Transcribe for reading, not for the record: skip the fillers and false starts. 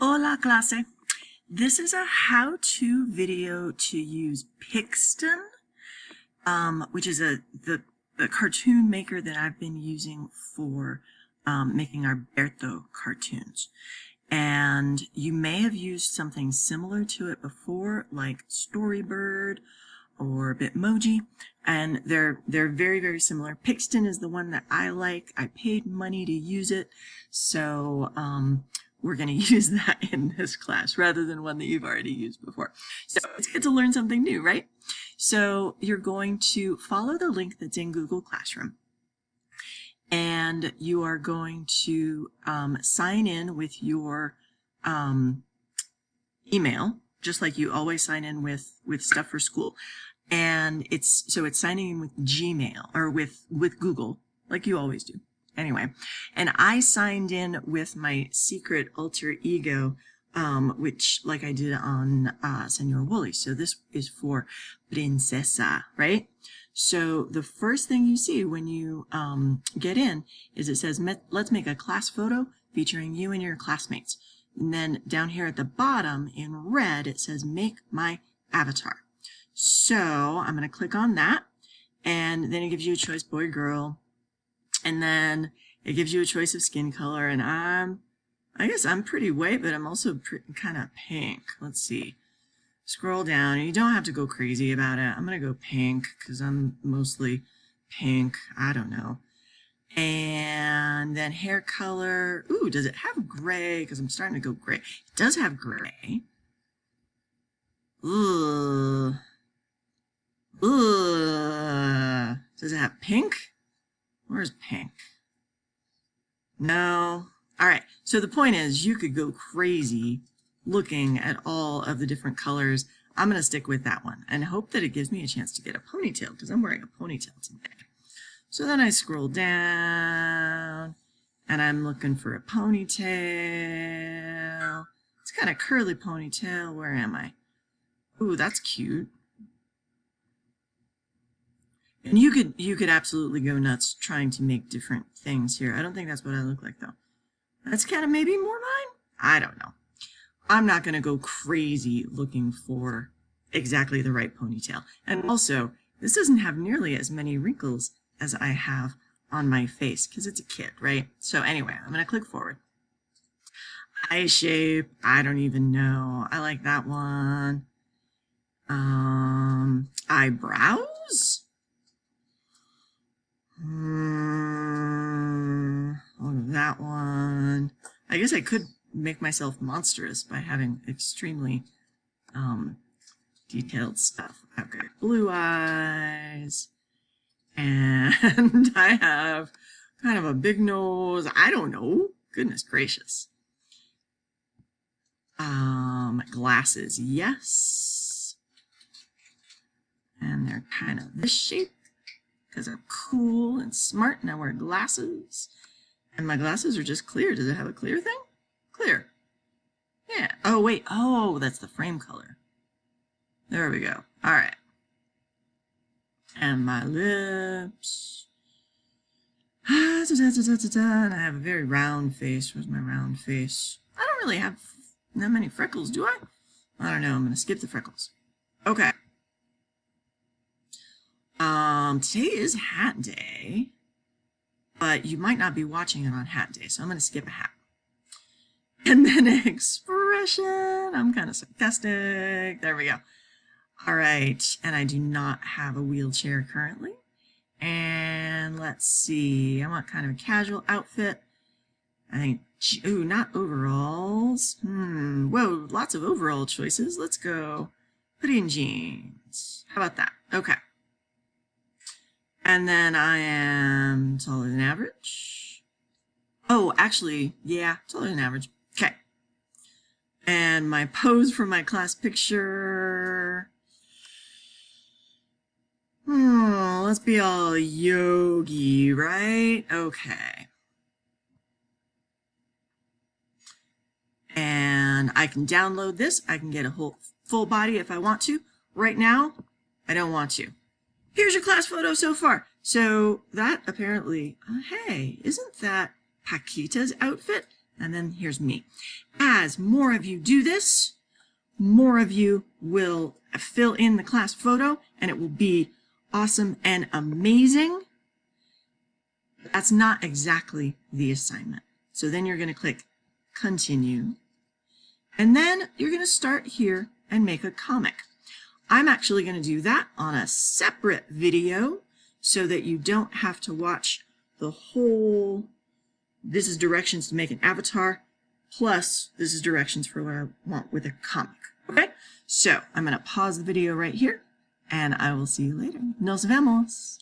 Hola clase. This is a how-to video to use Pixton, which is the cartoon maker that I've been using for making our Berto cartoons. And you may have used something similar to it before, like Storybird or Bitmoji, and they're very, very similar. Pixton is the one that I like. I paid money to use it, so we're going to use that in this class rather than one that you've already used before. So it's good to learn something new, right? So you're going to follow the link that's in Google Classroom, and you are going to sign in with your email, just like you always sign in with stuff for school. And it's signing in with Gmail or with Google, like you always do. Anyway, and I signed in with my secret alter ego, which like I did on Senor Wooly. So this is for Princesa, right? So the first thing you see when you get in is it says, let's make a class photo featuring you and your classmates. And then down here at the bottom in red, it says make my avatar. So I'm going to click on that, and then it gives you a choice, boy, girl, and then it gives you a choice of skin color, and I guess I'm pretty white, but I'm also kind of pink. Let's see. Scroll down. You don't have to go crazy about it. I'm going to go pink because I'm mostly pink. I don't know. And then hair color. Ooh, does it have gray? Because I'm starting to go gray. It does have gray. Ooh. Ugh. Does it have pink? Where's pink? No. All right. So the point is you could go crazy looking at all of the different colors. I'm going to stick with that one and hope that it gives me a chance to get a ponytail because I'm wearing a ponytail today. So then I scroll down and I'm looking for a ponytail. It's kind of curly ponytail. Where am I? Ooh, that's cute. And you could absolutely go nuts trying to make different things here. I don't think that's what I look like, though. That's kind of maybe more mine? I don't know. I'm not going to go crazy looking for exactly the right ponytail. And also, this doesn't have nearly as many wrinkles as I have on my face, because it's a kid, right? So anyway, I'm going to click forward. Eye shape, I don't even know. I like that one. Eyebrows? That one. I guess I could make myself monstrous by having extremely detailed stuff. I've got blue eyes, and I have kind of a big nose. I don't know. Goodness gracious. Glasses, yes. And they're kind of this shape because I'm cool and smart and I wear glasses. And my glasses are just clear. Does it have a clear thing? Clear. Yeah. Oh, wait. Oh, that's the frame color. There we go. All right. And my lips. And I have a very round face. Where's my round face? I don't really have that many freckles, do I? I don't know. I'm going to skip the freckles. Okay. Today is hat day, but you might not be watching it on hat day, so I'm going to skip a hat. And then expression. I'm kind of sarcastic. There we go. All right. And I do not have a wheelchair currently. And let's see. I want kind of a casual outfit. I think, ooh, not overalls. Whoa, lots of overall choices. Let's go put in jeans. How about that? Okay. And then I am taller than average. Oh, actually, yeah, taller than average. Okay. And my pose for my class picture. Let's be all yogi, right? Okay. And I can download this. I can get a whole full body if I want to. Right now, I don't want to. Here's your class photo so far. So that apparently, hey, isn't that Paquita's outfit? And then here's me. As more of you do this, more of you will fill in the class photo, and it will be awesome and amazing. That's not exactly the assignment. So then you're going to click continue. And then you're going to start here and make a comic. I'm actually going to do that on a separate video so that you don't have to watch the whole, this is directions to make an avatar, plus this is directions for what I want with a comic. Okay, so I'm going to pause the video right here, and I will see you later. Nos vemos.